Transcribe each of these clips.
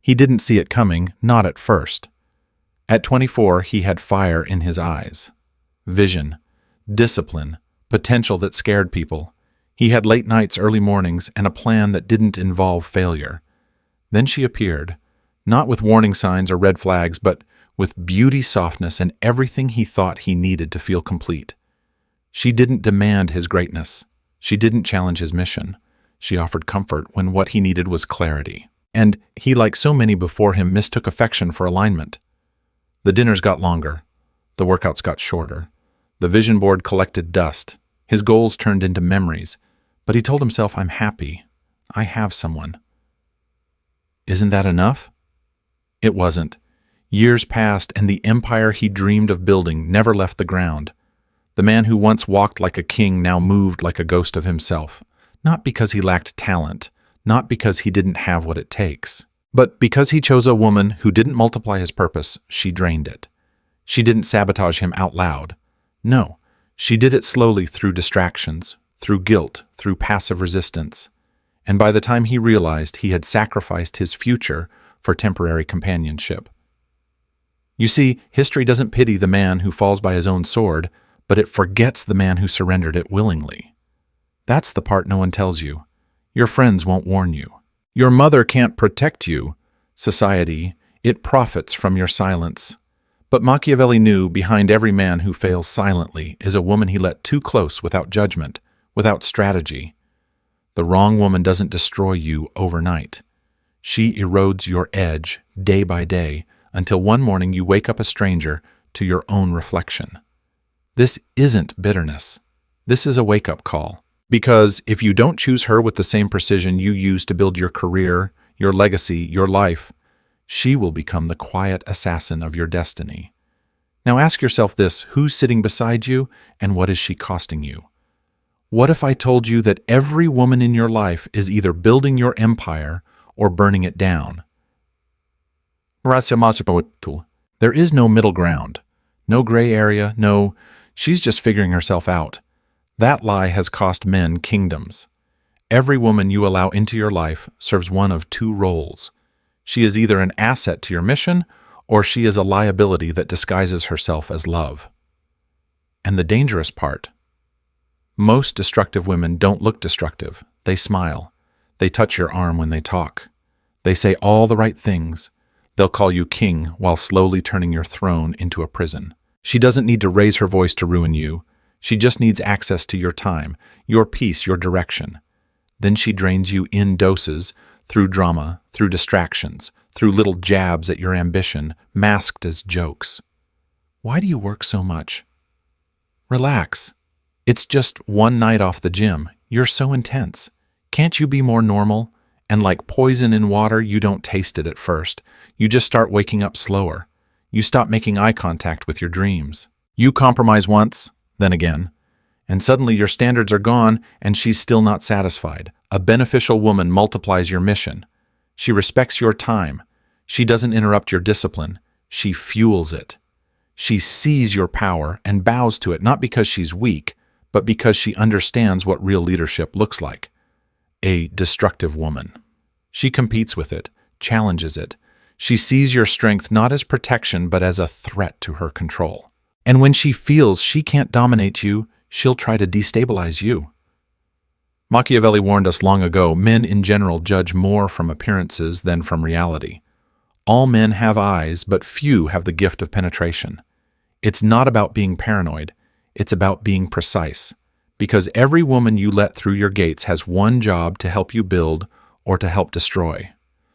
He didn't see it coming, not at first. At 24, he had fire in his eyes. Vision, discipline, potential that scared people. He had late nights, early mornings, and a plan that didn't involve failure. Then she appeared, not with warning signs or red flags, but with beauty, softness, and everything he thought he needed to feel complete. She didn't demand his greatness. She didn't challenge his mission. She offered comfort when what he needed was clarity. And he, like so many before him, mistook affection for alignment. The dinners got longer. The workouts got shorter. The vision board collected dust. His goals turned into memories. But he told himself, I'm happy. I have someone. Isn't that enough? It wasn't. Years passed, and the empire he dreamed of building never left the ground. The man who once walked like a king now moved like a ghost of himself. Not because he lacked talent, not because he didn't have what it takes, but because he chose a woman who didn't multiply his purpose. She drained it. She didn't sabotage him out loud. No, she did it slowly through distractions, through guilt, through passive resistance. And by the time he realized, he had sacrificed his future for temporary companionship. You see, history doesn't pity the man who falls by his own sword, but it forgets the man who surrendered it willingly. That's the part no one tells you. Your friends won't warn you. Your mother can't protect you. Society, it profits from your silence. But Machiavelli knew behind every man who fails silently is a woman he let too close without judgment, without strategy. The wrong woman doesn't destroy you overnight. She erodes your edge day by day until one morning you wake up a stranger to your own reflection. This isn't bitterness. This is a wake-up call. Because if you don't choose her with the same precision you use to build your career, your legacy, your life, she will become the quiet assassin of your destiny. Now ask yourself this: who's sitting beside you, and what is she costing you? What if I told you that every woman in your life is either building your empire or burning it down? There is no middle ground, no gray area, no, she's just figuring herself out. That lie has cost men kingdoms. Every woman you allow into your life serves one of two roles. She is either an asset to your mission, or she is a liability that disguises herself as love. And the dangerous part: most destructive women don't look destructive. They smile. They touch your arm when they talk. They say all the right things. They'll call you king while slowly turning your throne into a prison. She doesn't need to raise her voice to ruin you. She just needs access to your time, your peace, your direction. Then she drains you in doses, through drama, through distractions, through little jabs at your ambition, masked as jokes. Why do you work so much? Relax. It's just one night off the gym. You're so intense. Can't you be more normal? And like poison in water, you don't taste it at first. You just start waking up slower. You stop making eye contact with your dreams. You compromise once, then again, and suddenly your standards are gone and she's still not satisfied. A beneficial woman multiplies your mission. She respects your time. She doesn't interrupt your discipline. She fuels it. She sees your power and bows to it, not because she's weak, but because she understands what real leadership looks like. A destructive woman. She competes with it, challenges it. She sees your strength not as protection, but as a threat to her control. And when she feels she can't dominate you, she'll try to destabilize you. Machiavelli warned us long ago, men in general judge more from appearances than from reality. All men have eyes, but few have the gift of penetration. It's not about being paranoid. It's about being precise. Because every woman you let through your gates has one job: to help you build or to help destroy.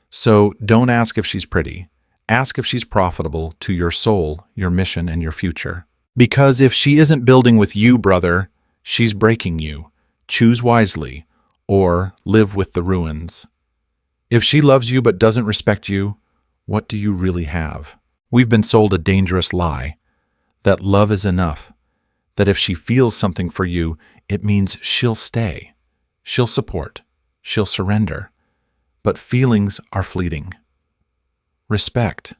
So don't ask if she's pretty. Ask if she's profitable to your soul, your mission, and your future. Because if she isn't building with you, brother, she's breaking you. Choose wisely, or live with the ruins. If she loves you but doesn't respect you, what do you really have? We've been sold a dangerous lie, that love is enough, that if she feels something for you, it means she'll stay, she'll support, she'll surrender. But feelings are fleeting. Respect.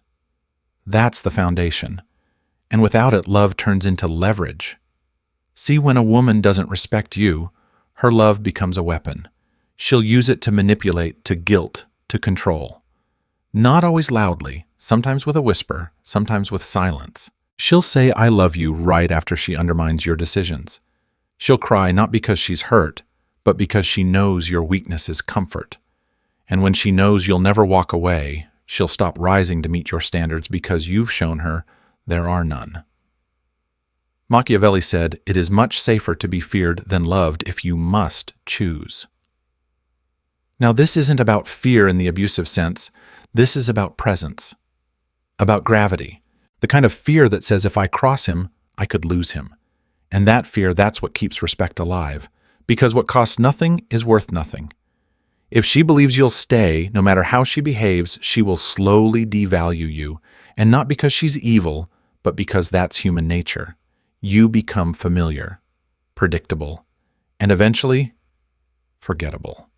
That's the foundation. And without it, love turns into leverage. See, when a woman doesn't respect you, her love becomes a weapon. She'll use it to manipulate, to guilt, to control. Not always loudly, sometimes with a whisper, sometimes with silence. She'll say, "I love you," right after she undermines your decisions. She'll cry not because she's hurt, but because she knows your weakness is comfort. And when she knows you'll never walk away, she'll stop rising to meet your standards because you've shown her there are none. Machiavelli said, "It is much safer to be feared than loved if you must choose." Now, this isn't about fear in the abusive sense. This is about presence, about gravity, the kind of fear that says if I cross him, I could lose him. And that fear, that's what keeps respect alive, because what costs nothing is worth nothing. If she believes you'll stay, no matter how she behaves, she will slowly devalue you, and not because she's evil, but because that's human nature. You become familiar, predictable, and eventually, forgettable.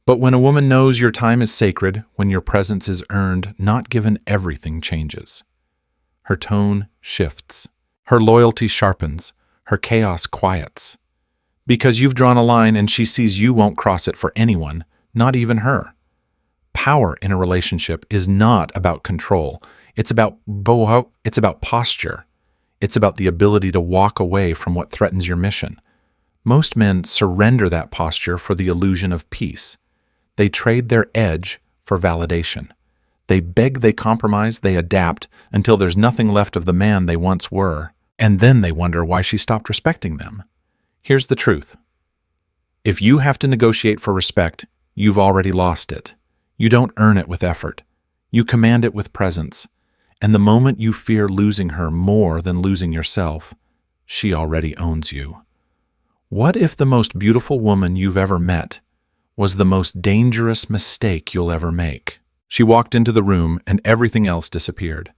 But when a woman knows your time is sacred, when your presence is earned, not given, everything changes. Her tone shifts. Her loyalty sharpens. Her chaos quiets. Because you've drawn a line and she sees you won't cross it for anyone, not even her. Power in a relationship is not about control. It's about posture. It's about the ability to walk away from what threatens your mission. Most men surrender that posture for the illusion of peace. They trade their edge for validation. They beg, they compromise, they adapt until there's nothing left of the man they once were, and then they wonder why she stopped respecting them. Here's the truth. If you have to negotiate for respect, you've already lost it. You don't earn it with effort. You command it with presence. And the moment you fear losing her more than losing yourself, she already owns you. What if the most beautiful woman you've ever met was the most dangerous mistake you'll ever make? She walked into the room and everything else disappeared.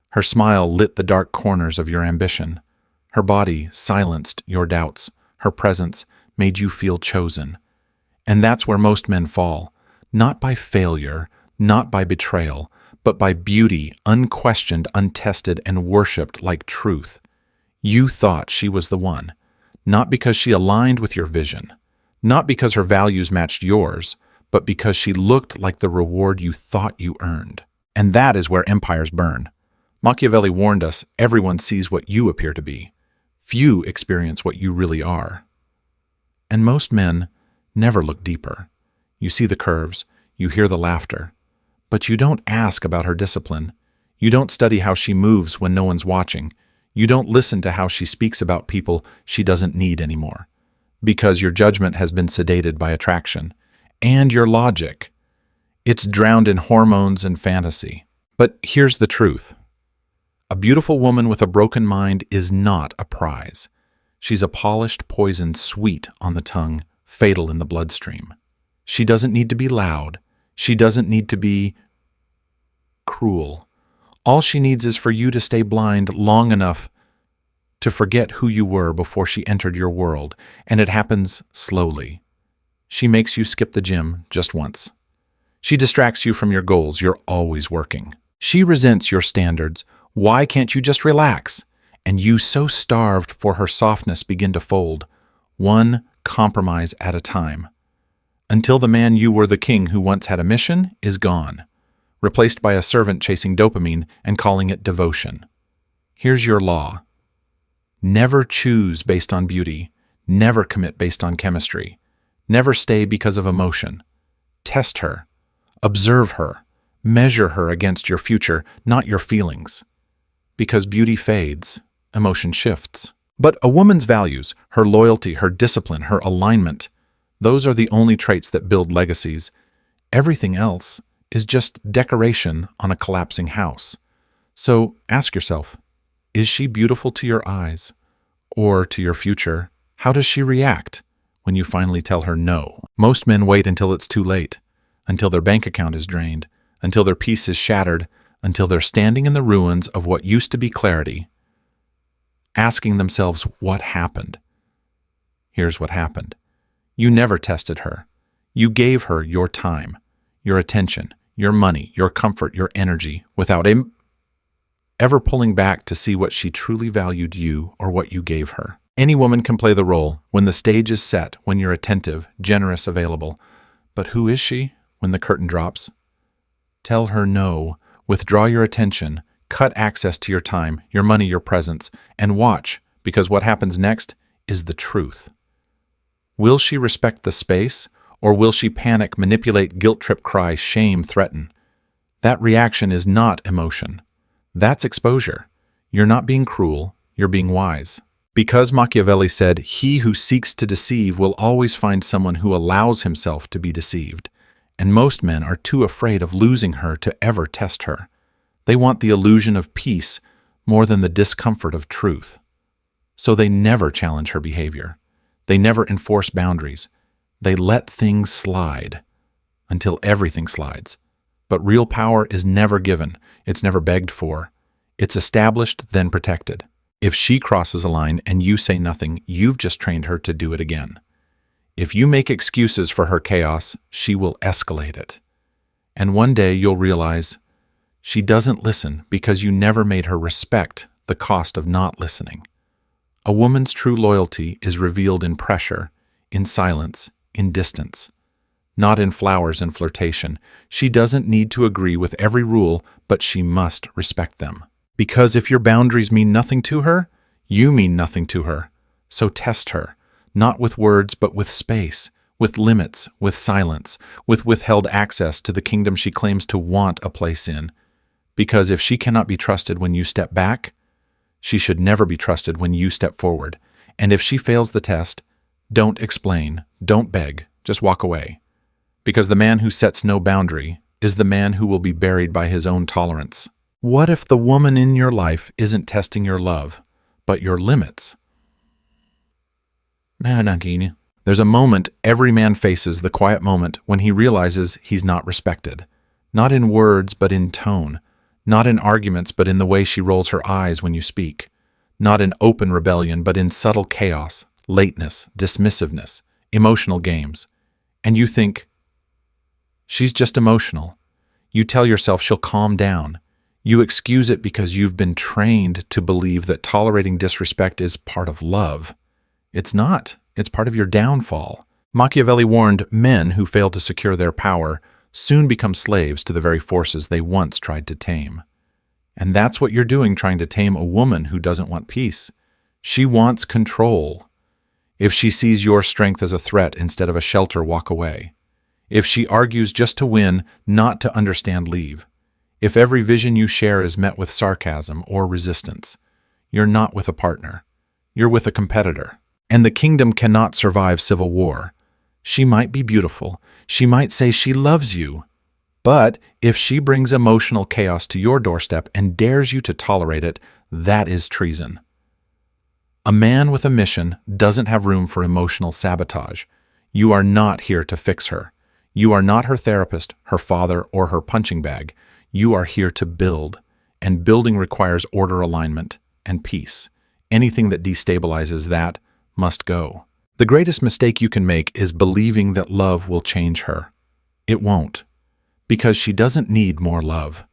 Her smile lit the dark corners of your ambition. Her body silenced your doubts. Her presence made you feel chosen. And that's where most men fall, not by failure, not by betrayal, but by beauty, unquestioned, untested, and worshipped like truth. You thought she was the one, not because she aligned with your vision, not because her values matched yours, but because she looked like the reward you thought you earned. And that is where empires burn. Machiavelli warned us, everyone sees what you appear to be. Few experience what you really are. And most men never look deeper. You see the curves, you hear the laughter, but you don't ask about her discipline. You don't study how she moves when no one's watching. You don't listen to how she speaks about people she doesn't need anymore, because your judgment has been sedated by attraction. And your logic. It's drowned in hormones and fantasy. But here's the truth. A beautiful woman with a broken mind is not a prize. She's a polished poison, sweet on the tongue, fatal in the bloodstream. She doesn't need to be loud. She doesn't need to be cruel. All she needs is for you to stay blind long enough to forget who you were before she entered your world, and it happens slowly. She makes you skip the gym just once. She distracts you from your goals. You're always working. She resents your standards. Why can't you just relax? And you, so starved for her softness, begin to fold, one compromise at a time, until the man you were, the king who once had a mission, is gone, replaced by a servant chasing dopamine and calling it devotion. Here's your law. Never choose based on beauty. Never commit based on chemistry. Never stay because of emotion. Test her. Observe her. Measure her against your future, not your feelings. Because beauty fades, emotion shifts. But a woman's values, her loyalty, her discipline, her alignment, those are the only traits that build legacies. Everything else is just decoration on a collapsing house. So ask yourself, is she beautiful to your eyes? Or to your future? How does she react when you finally tell her no? Most men wait until it's too late, until their bank account is drained, until their peace is shattered, until they're standing in the ruins of what used to be clarity, asking themselves what happened. Here's what happened. You never tested her. You gave her your time, your attention, your money, your comfort, your energy, without ever pulling back to see what she truly valued you or what you gave her. Any woman can play the role when the stage is set, when you're attentive, generous, available. But who is she when the curtain drops? Tell her no, withdraw your attention, cut access to your time, your money, your presence, and watch, because what happens next is the truth. Will she respect the space, or will she panic, manipulate, guilt trip, cry, shame, threaten? That reaction is not emotion. That's exposure. You're not being cruel, you're being wise. Because Machiavelli said, "He who seeks to deceive will always find someone who allows himself to be deceived." And most men are too afraid of losing her to ever test her. They want the illusion of peace more than the discomfort of truth. So they never challenge her behavior. They never enforce boundaries. They let things slide until everything slides. But real power is never given. It's never begged for. It's established, then protected. If she crosses a line and you say nothing, you've just trained her to do it again. If you make excuses for her chaos, she will escalate it. And one day you'll realize she doesn't listen because you never made her respect the cost of not listening. A woman's true loyalty is revealed in pressure, in silence, in distance, not in flowers and flirtation. She doesn't need to agree with every rule, but she must respect them. Because if your boundaries mean nothing to her, you mean nothing to her. So test her, not with words, but with space, with limits, with silence, with withheld access to the kingdom she claims to want a place in. Because if she cannot be trusted when you step back, she should never be trusted when you step forward. And if she fails the test, don't explain, don't beg, just walk away. Because the man who sets no boundary is the man who will be buried by his own tolerance. What if the woman in your life isn't testing your love, but your limits? There's a moment every man faces, the quiet moment when he realizes he's not respected. Not in words, but in tone. Not in arguments, but in the way she rolls her eyes when you speak. Not in open rebellion, but in subtle chaos, lateness, dismissiveness, emotional games. And you think, she's just emotional. You tell yourself she'll calm down. You excuse it because you've been trained to believe that tolerating disrespect is part of love. It's not. It's part of your downfall. Machiavelli warned men who fail to secure their power soon become slaves to the very forces they once tried to tame. And that's what you're doing trying to tame a woman who doesn't want peace. She wants control. If she sees your strength as a threat instead of a shelter, walk away. If she argues just to win, not to understand, leave. If every vision you share is met with sarcasm or resistance, you're not with a partner. You're with a competitor. And the kingdom cannot survive civil war. She might be beautiful. She might say she loves you. But if she brings emotional chaos to your doorstep and dares you to tolerate it, that is treason. A man with a mission doesn't have room for emotional sabotage. You are not here to fix her. You are not her therapist, her father, or her punching bag. You are here to build, and building requires order, alignment, and peace. Anything that destabilizes that must go. The greatest mistake you can make is believing that love will change her. It won't, because she doesn't need more love.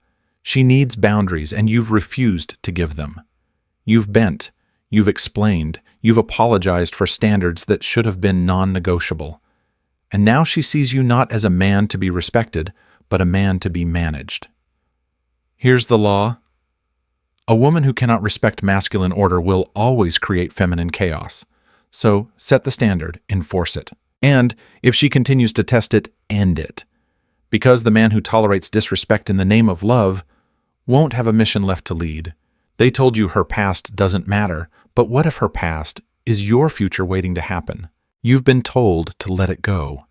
She needs boundaries, and you've refused to give them. You've bent, you've explained, you've apologized for standards that should have been non-negotiable. And now she sees you not as a man to be respected, but a man to be managed. Here's the law. A woman who cannot respect masculine order will always create feminine chaos. So set the standard, enforce it. And if she continues to test it, end it. Because the man who tolerates disrespect in the name of love won't have a mission left to lead. They told you her past doesn't matter, but what if her past is your future waiting to happen? You've been told to let it go,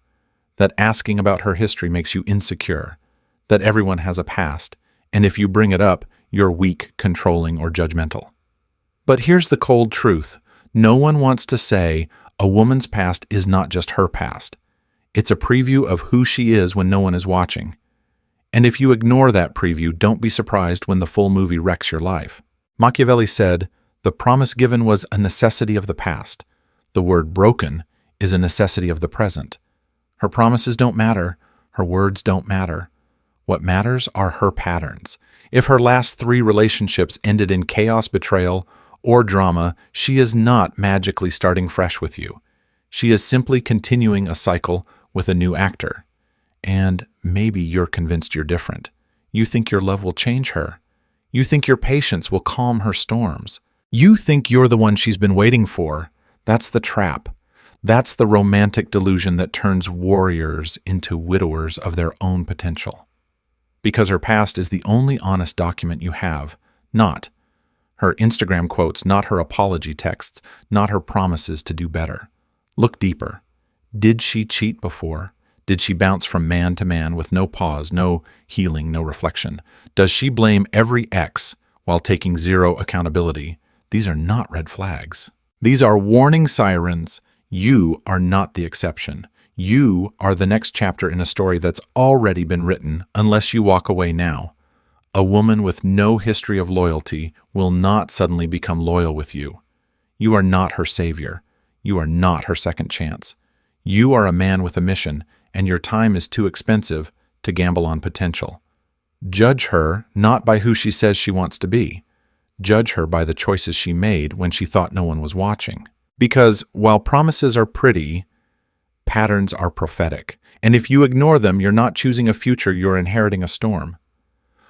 that asking about her history makes you insecure, that everyone has a past, and if you bring it up, you're weak, controlling, or judgmental. But here's the cold truth. No one wants to say a woman's past is not just her past. It's a preview of who she is when no one is watching. And if you ignore that preview, don't be surprised when the full movie wrecks your life. Machiavelli said, "The promise given was a necessity of the past. The word broken is a necessity of the present." Her promises don't matter. Her words don't matter. What matters are her patterns. If her last 3 relationships ended in chaos, betrayal, or drama, she is not magically starting fresh with you. She is simply continuing a cycle with a new actor. And maybe you're convinced you're different. You think your love will change her. You think your patience will calm her storms. You think you're the one she's been waiting for. That's the trap. That's the romantic delusion that turns warriors into widowers of their own potential. Because her past is the only honest document you have, not her Instagram quotes, not her apology texts, not her promises to do better. Look deeper. Did she cheat before? Did she bounce from man to man with no pause, no healing, no reflection? Does she blame every ex while taking zero accountability? These are not red flags. These are warning sirens. You are not the exception. You are the next chapter in a story that's already been written unless you walk away now. A woman with no history of loyalty will not suddenly become loyal with you. You are not her savior. You are not her second chance. You are a man with a mission, and your time is too expensive to gamble on potential. Judge her not by who she says she wants to be. Judge her by the choices she made when she thought no one was watching. Because while promises are pretty, patterns are prophetic. And if you ignore them, you're not choosing a future, you're inheriting a storm.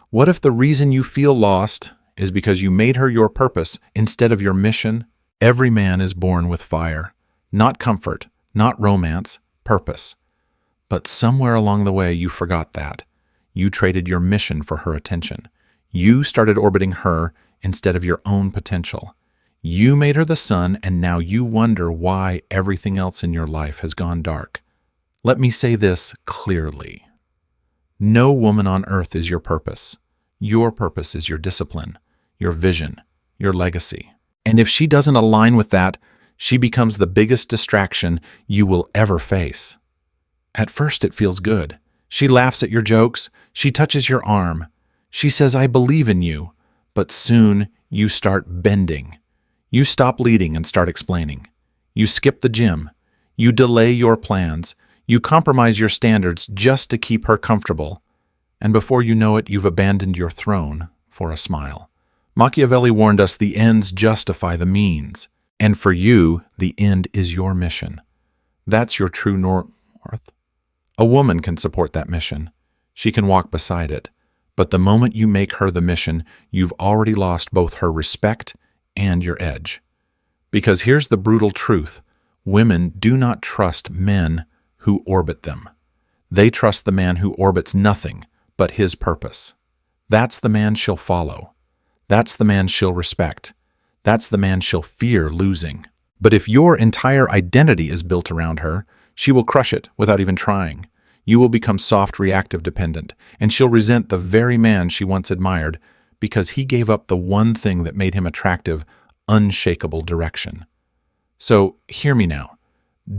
What if the reason you feel lost is because you made her your purpose instead of your mission? Every man is born with fire. Not comfort, not romance, purpose. But somewhere along the way you forgot that. You traded your mission for her attention. You started orbiting her instead of your own potential. You made her the sun, and now you wonder why everything else in your life has gone dark. Let me say this clearly. No woman on earth is your purpose. Your purpose is your discipline, your vision, your legacy. And if she doesn't align with that, she becomes the biggest distraction you will ever face. At first it feels good. She laughs at your jokes. She touches your arm. She says, "I believe in you." But soon you start bending. You stop leading and start explaining. You skip the gym. You delay your plans. You compromise your standards just to keep her comfortable. And before you know it, you've abandoned your throne for a smile. Machiavelli warned us the ends justify the means. And for you, the end is your mission. That's your true north. A woman can support that mission. She can walk beside it. But the moment you make her the mission, you've already lost both her respect and your edge. Because here's the brutal truth. Women do not trust men who orbit them. They trust the man who orbits nothing but his purpose. That's the man she'll follow. That's the man she'll respect. That's the man she'll fear losing. But if your entire identity is built around her, she will crush it without even trying. You will become soft, reactive, dependent, and she'll resent the very man she once admired because he gave up the one thing that made him attractive, unshakable direction. So hear me now.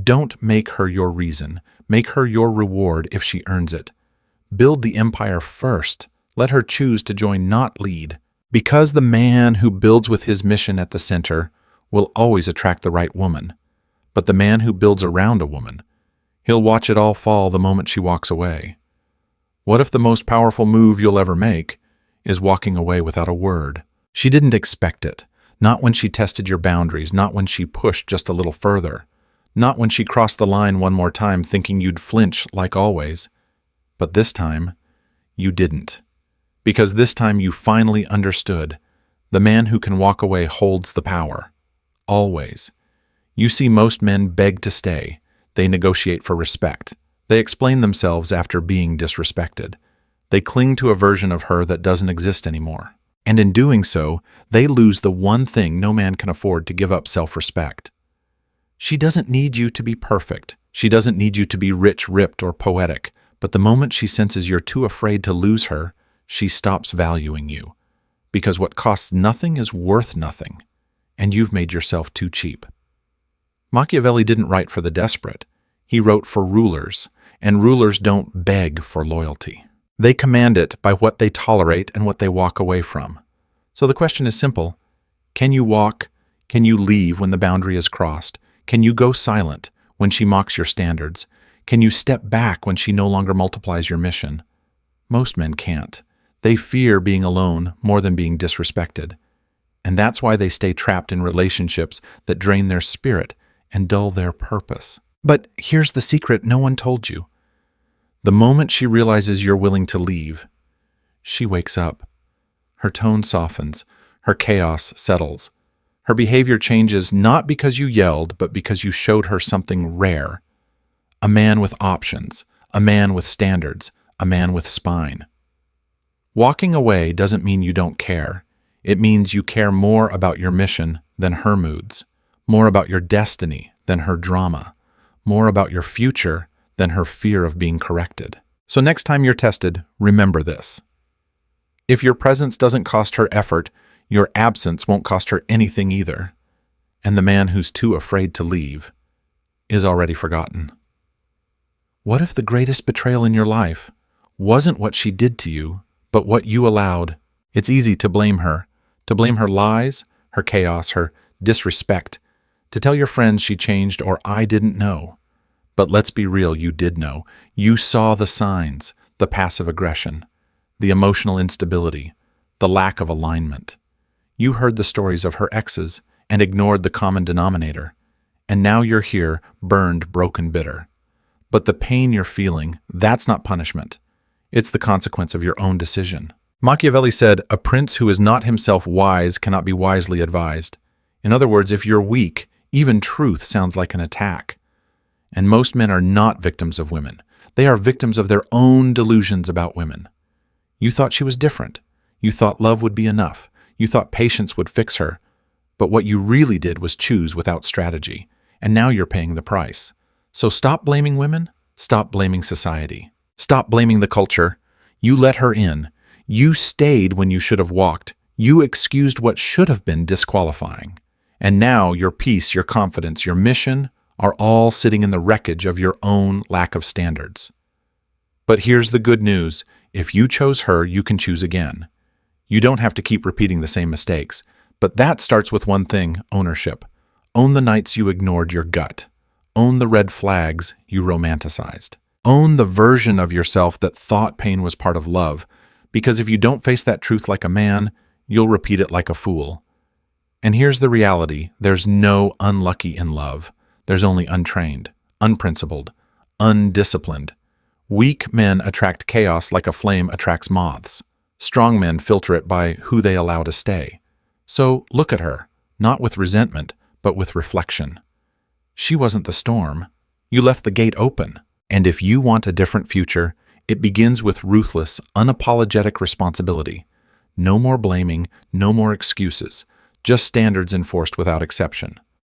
Don't make her your reason. Make her your reward if she earns it. Build the empire first. Let her choose to join, not lead. Because the man who builds with his mission at the center will always attract the right woman. But the man who builds around a woman, he'll watch it all fall the moment she walks away. What if the most powerful move you'll ever make is walking away without a word? She didn't expect it. Not when she tested your boundaries, not when she pushed just a little further, not when she crossed the line one more time thinking you'd flinch like always. But this time, you didn't. Because this time you finally understood. The man who can walk away holds the power. Always. You see most men beg to stay. They negotiate for respect. They explain themselves after being disrespected. They cling to a version of her that doesn't exist anymore. And in doing so, they lose the one thing no man can afford to give up: self-respect. She doesn't need you to be perfect. She doesn't need you to be rich, ripped, or poetic. But the moment she senses you're too afraid to lose her, she stops valuing you. Because what costs nothing is worth nothing. And you've made yourself too cheap. Machiavelli didn't write for the desperate. He wrote for rulers, and rulers don't beg for loyalty. They command it by what they tolerate and what they walk away from. So the question is simple. Can you walk? Can you leave when the boundary is crossed? Can you go silent when she mocks your standards? Can you step back when she no longer multiplies your mission? Most men can't. They fear being alone more than being disrespected. And that's why they stay trapped in relationships that drain their spirit and dull their purpose. But here's the secret no one told you. The moment she realizes you're willing to leave, she wakes up. Her tone softens. Her chaos settles. Her behavior changes not because you yelled, but because you showed her something rare. A man with options, a man with standards, a man with spine. Walking away doesn't mean you don't care. It means you care more about your mission than her moods, more about your destiny than her drama, more about your future than her fear of being corrected. So next time you're tested, remember this. If your presence doesn't cost her effort, your absence won't cost her anything either. And the man who's too afraid to leave is already forgotten. What if the greatest betrayal in your life wasn't what she did to you, but what you allowed? It's easy to blame her lies, her chaos, her disrespect, to tell your friends she changed or I didn't know. But let's be real, you did know. You saw the signs, the passive aggression, the emotional instability, the lack of alignment. You heard the stories of her exes and ignored the common denominator. And now you're here, burned, broken, bitter. But the pain you're feeling, that's not punishment. It's the consequence of your own decision. Machiavelli said, "A prince who is not himself wise cannot be wisely advised." In other words, if you're weak, even truth sounds like an attack. And most men are not victims of women. They are victims of their own delusions about women. You thought she was different. You thought love would be enough. You thought patience would fix her. But what you really did was choose without strategy. And now you're paying the price. So stop blaming women. Stop blaming society. Stop blaming the culture. You let her in. You stayed when you should have walked. You excused what should have been disqualifying. And now your peace, your confidence, your mission are all sitting in the wreckage of your own lack of standards. But here's the good news. If you chose her, you can choose again. You don't have to keep repeating the same mistakes. But that starts with one thing, ownership. Own the nights you ignored your gut. Own the red flags you romanticized. Own the version of yourself that thought pain was part of love. Because if you don't face that truth like a man, you'll repeat it like a fool. And here's the reality. There's no unlucky in love. There's only untrained, unprincipled, undisciplined. Weak men attract chaos like a flame attracts moths. Strong men filter it by who they allow to stay. So look at her, not with resentment, but with reflection. She wasn't the storm. You left the gate open. And if you want a different future, it begins with ruthless, unapologetic responsibility. No more blaming, no more excuses, just standards enforced without exception.